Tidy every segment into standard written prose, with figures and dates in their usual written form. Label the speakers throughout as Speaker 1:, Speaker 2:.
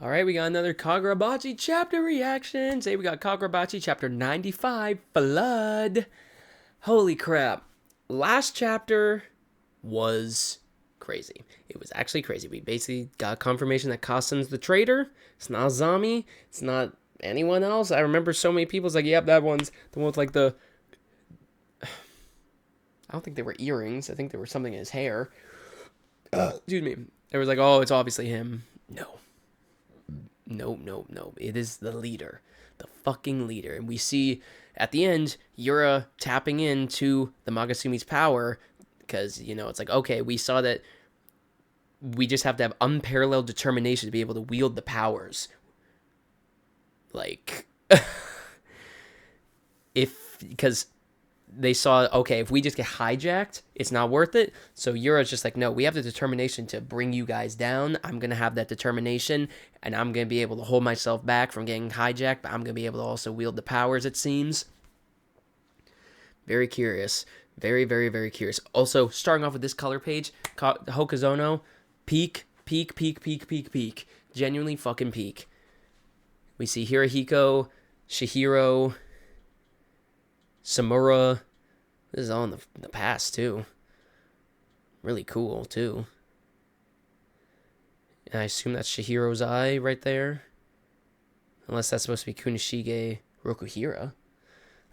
Speaker 1: All right, we got another Kagurabachi Chapter reaction. Today we got Kagurabachi Chapter 95, Flood. Holy crap. Last chapter was crazy. It was actually crazy. We basically got confirmation that Kasen's the traitor. It's not Azami. It's not anyone else. I remember so many people's like, yep, that one's the one with like the... I don't think they were earrings. I think there was something in his hair. Excuse me. It was like, oh, it's obviously him. No. No. It is the leader. The fucking leader. And we see at the end, Yura tapping into the Magasumi's power because, you know, it's like, okay, we saw that we just have to have unparalleled determination to be able to wield the powers. Like, because they saw, okay, if we just get hijacked, it's not worth it. So Yura's just like, no, we have the determination to bring you guys down. I'm going to have that determination, and I'm going to be able to hold myself back from getting hijacked, but I'm going to be able to also wield the powers, it seems. Very curious. Very curious. Also, starting off with this color page, Hokazono, peak. Genuinely fucking peak. We see Hirohiko, Shihiro, Samura. This is all in the past, too. Really cool, too. And I assume that's Shihiro's eye right there. Unless that's supposed to be Kunishige Rokuhira.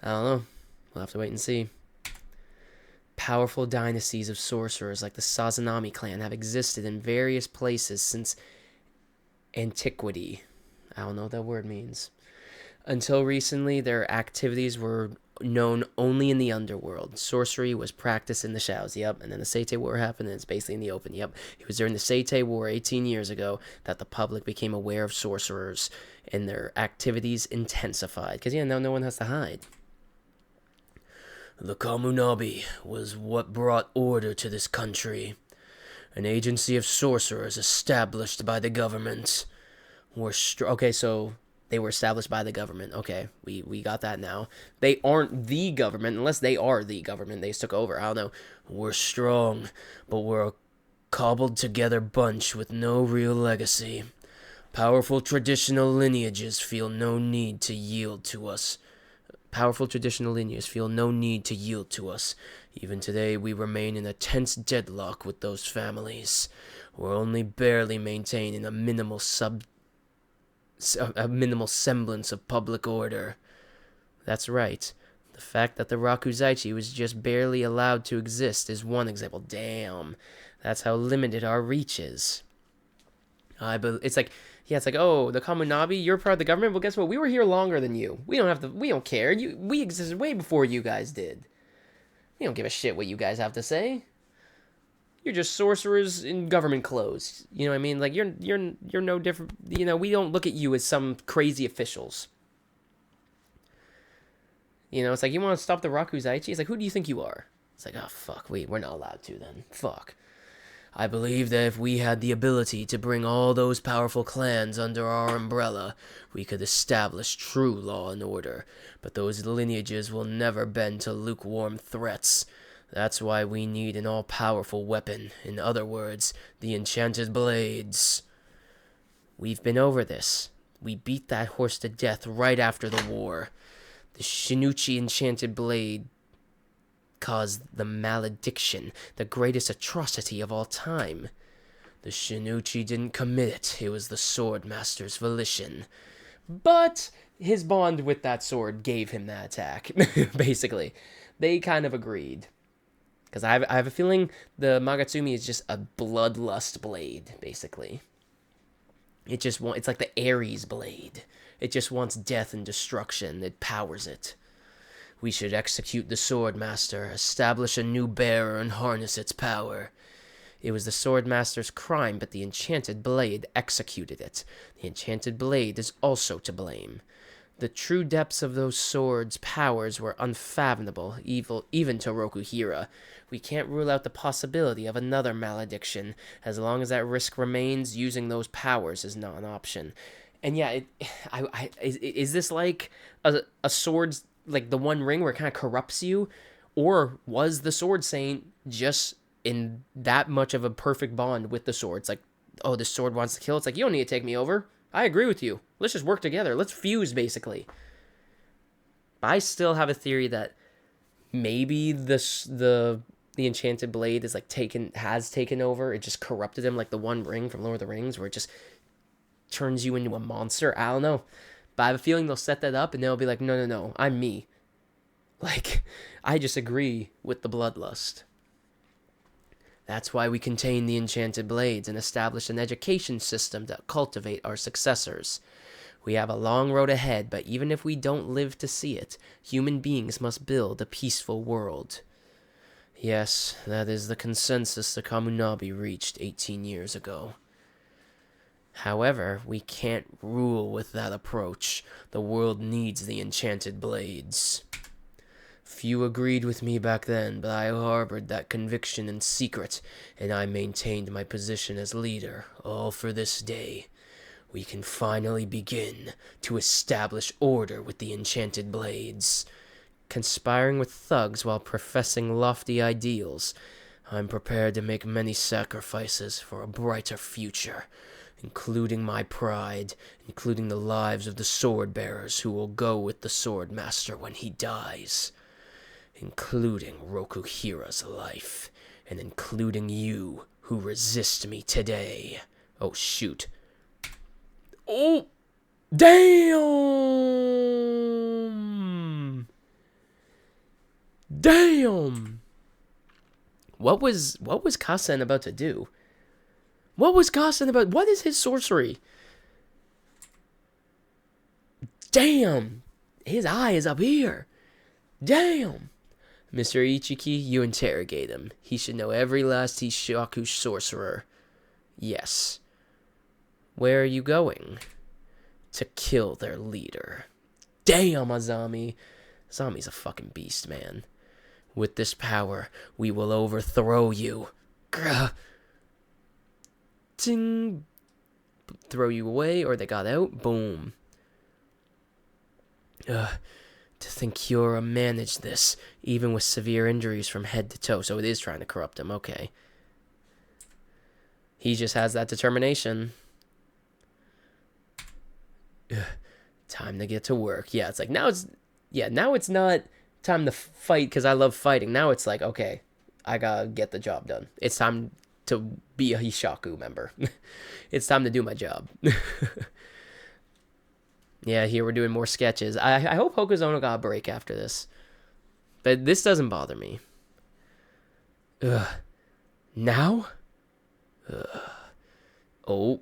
Speaker 1: I don't know. We'll have to wait and see. Powerful dynasties of sorcerers like the Sazanami clan have existed in various places since antiquity. I don't know what that word means. Until recently, their activities were known only in the underworld. Sorcery was practiced in the shadows. Yep. And then the Seitei War happened, and it's basically in the open. Yep. It was during the Seitei War 18 years ago that the public became aware of sorcerers, and their activities intensified. Because, yeah, now no one has to hide. The Kamunabi was what brought order to this country. An agency of sorcerers established by the government. Okay, so they were established by the government. Okay, we got that now. They aren't the government, unless they are the government. They just took over. I don't know. We're strong, but we're a cobbled together bunch with no real legacy. Powerful traditional lineages feel no need to yield to us. Even today, we remain in a tense deadlock with those families. We're only barely maintaining a minimal semblance of public order. That's right. The fact that the Rakuzaichi was just barely allowed to exist is one example. Damn. That's how limited our reach is. It's like, oh, the Kamunabi, you're part of the government. Well, guess what? We were here longer than you. We don't care. We existed way before you guys did. We don't give a shit what you guys have to say. You're just sorcerers in government clothes. You know what I mean? Like, you're no different. You know, we don't look at you as some crazy officials. You know, it's like, you want to stop the Rakuzaichi? It's like, who do you think you are? It's like, oh, fuck, we're not allowed to then. Fuck. I believe that if we had the ability to bring all those powerful clans under our umbrella, we could establish true law and order. But those lineages will never bend to lukewarm threats. That's why we need an all-powerful weapon. In other words, the enchanted blades. We've been over this. We beat that horse to death right after the war. The Shinuchi enchanted blade caused the malediction, the greatest atrocity of all time. The Shinuchi didn't commit it. It was the Swordmaster's volition. But his bond with that sword gave him that attack, basically. They kind of agreed. Because I have a feeling the Magatsumi is just a bloodlust blade, basically. It's like the Ares blade. It just wants death and destruction. It powers it. We should execute the Swordmaster, establish a new bearer, and harness its power. It was the Swordmaster's crime, but the enchanted blade executed it. The enchanted blade is also to blame. The true depths of those swords' powers were unfathomable, even to Rokuhira. We can't rule out the possibility of another malediction. As long as that risk remains, using those powers is not an option. And yeah, is this like a sword's, like the One Ring where it kind of corrupts you? Or was the Sword Saint just in that much of a perfect bond with the sword? It's like, oh, the sword wants to kill. It's like, you don't need to take me over. I agree with you. Let's just work together. Let's fuse, basically. But I still have a theory that maybe the enchanted blade is like has taken over. It just corrupted him, like the One Ring from Lord of the Rings, where it just turns you into a monster. I don't know, but I have a feeling they'll set that up and they'll be like, no, no, no, I'm me. Like, I just agree with the bloodlust. That's why we contain the enchanted blades and establish an education system to cultivate our successors. We have a long road ahead, but even if we don't live to see it, human beings must build a peaceful world. Yes, that is the consensus the Kamunabi reached 18 years ago. However, we can't rule with that approach. The world needs the enchanted blades. Few agreed with me back then, but I harbored that conviction in secret, and I maintained my position as leader, all for this day. We can finally begin to establish order with the enchanted blades. Conspiring with thugs while professing lofty ideals, I'm prepared to make many sacrifices for a brighter future, including my pride, including the lives of the sword bearers who will go with the sword master when he dies, including Rokuhira's life, and including you who resist me today. Oh, shoot. Oh, damn! Damn! What was Kasen about to do? What was Kasen about? What is his sorcery? Damn! His eye is up here. Damn! Mr. Ichiki, you interrogate him. He should know every last Hishaku sorcerer. Yes. Where are you going? To kill their leader. Damn, Azami. Azami's a fucking beast, man. With this power, we will overthrow you. Grr. Ting. Throw you away, or they got out. Boom. To think Kyora managed this, even with severe injuries from head to toe. So it is trying to corrupt him, okay. He just has that determination. Time to get to work. Yeah, it's like, now it's not time to fight because I love fighting. Now it's like, okay, I gotta get the job done. It's time to be a Hishaku member. It's time to do my job. Yeah, here we're doing more sketches. I hope Hokuzono got a break after this. But this doesn't bother me. Ugh. Now? Ugh. Oh.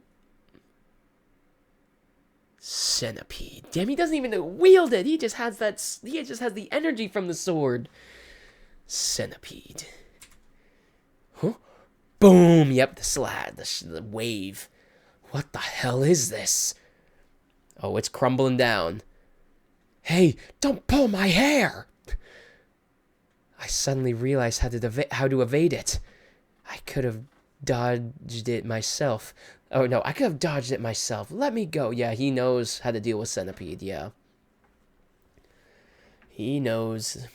Speaker 1: Centipede. Damn, he doesn't even wield it. He just has the energy from the sword. Centipede. Huh? Boom. Yep, the slide. The wave. What the hell is this? Oh, it's crumbling down. Hey, don't pull my hair! I suddenly realized how to evade it. I could have dodged it myself. Oh, no, I could have dodged it myself. Let me go. Yeah, he knows how to deal with Centipede, yeah. He knows,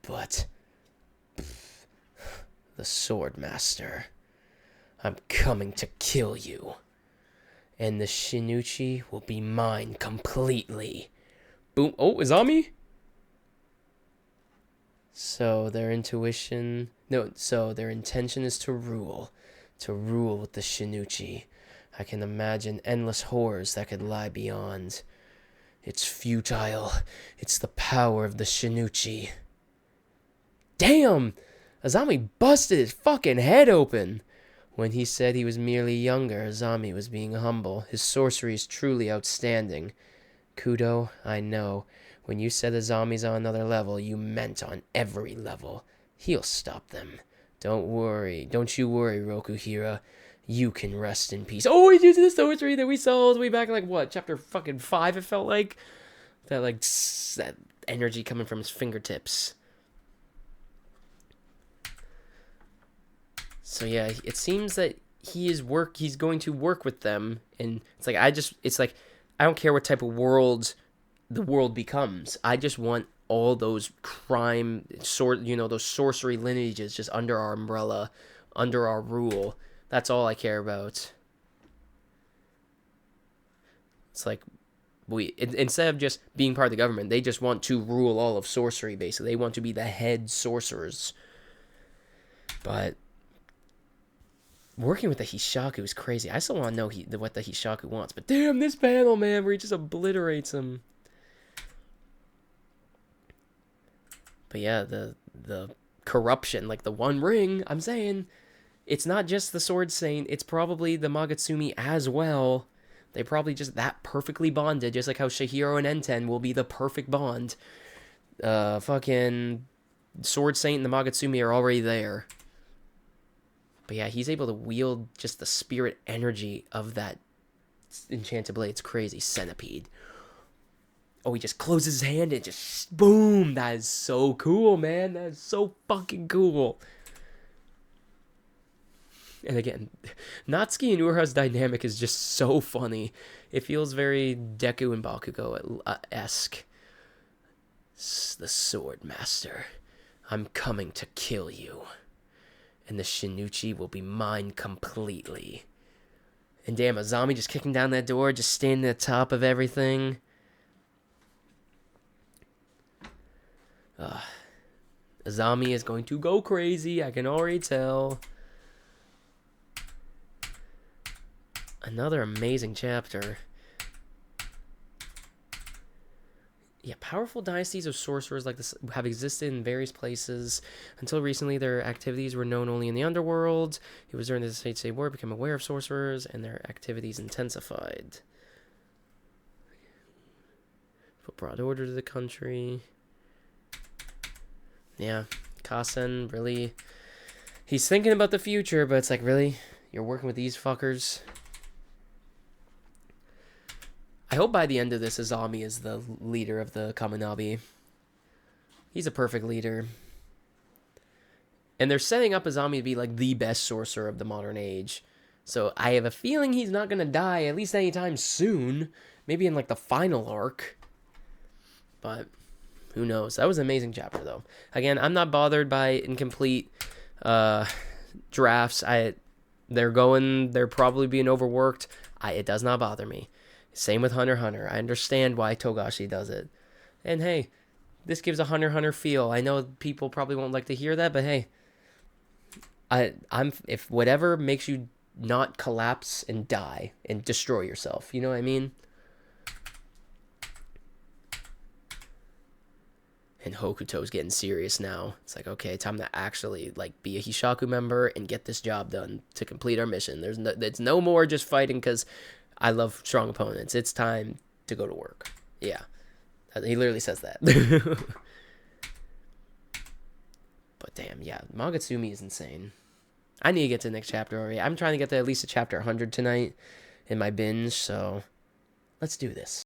Speaker 1: but... The Sword Master. I'm coming to kill you. And the Shinuchi will be mine completely. Boom. Oh, Azami? So their intention is to rule with the Shinuchi. I can imagine endless horrors that could lie beyond. It's futile. It's the power of the Shinuchi. Damn! Azami busted his fucking head open. When he said he was merely younger, Azami was being humble. His sorcery is truly outstanding. Kudo, I know. When you said Azami's on another level, you meant on every level. He'll stop them. Don't worry. Don't you worry, Rokuhira. You can rest in peace. Oh, he's using the sorcery that we saw all the way back, like, what, chapter fucking 5, it felt like? That energy coming from his fingertips. So yeah, it seems that he's going to work with them, and it's like I don't care what type of world the world becomes. I just want all those those sorcery lineages just under our umbrella, under our rule. That's all I care about. It's like, instead of just being part of the government, they just want to rule all of sorcery, basically. They want to be the head sorcerers. But working with the Hishaku is crazy. I still want to know what the Hishaku wants. But damn, this panel, man, where he just obliterates him. But yeah, the corruption, like the One Ring, I'm saying, it's not just the Sword Saint, it's probably the Magatsumi as well. They probably just that perfectly bonded, just like how Shihiro and Enten will be the perfect bond. Fucking Sword Saint and the Magatsumi are already there. But yeah, he's able to wield just the spirit energy of that enchanted blade. It's crazy. Centipede. Oh, he just closes his hand and just boom. That is so cool, man. That is so fucking cool. And again, Natsuki and Ura's dynamic is just so funny. It feels very Deku and Bakugo-esque. The Sword Master. I'm coming to kill you. And the Shinichi will be mine completely. And damn, Azami just kicking down that door, just standing at the top of everything. Azami is going to go crazy, I can already tell. Another amazing chapter. Yeah, powerful dynasties of sorcerers like this have existed in various places. Until recently, their activities were known only in the underworld. It was during the State War became aware of sorcerers, and their activities intensified. Put brought order to the country. Yeah, Kasen, really... He's thinking about the future, but it's like, really? You're working with these fuckers? I hope by the end of this, Azami is the leader of the Kaminabi. He's a perfect leader. And they're setting up Azami to be like the best sorcerer of the modern age. So I have a feeling he's not going to die, at least anytime soon. Maybe in like the final arc. But who knows? That was an amazing chapter though. Again, I'm not bothered by incomplete drafts. They're probably being overworked. It does not bother me. Same with Hunter x Hunter. I understand why Togashi does it. And hey, this gives a Hunter x Hunter feel. I know people probably won't like to hear that, but hey, if whatever makes you not collapse and die and destroy yourself, you know what I mean? And Hokuto's getting serious now. It's like, okay, time to actually like be a Hishaku member and get this job done to complete our mission. It's no more just fighting because I love strong opponents. It's time to go to work. Yeah. He literally says that. But damn, yeah. Magatsumi is insane. I need to get to the next chapter already. I'm trying to get to at least a chapter 100 tonight in my binge, so let's do this.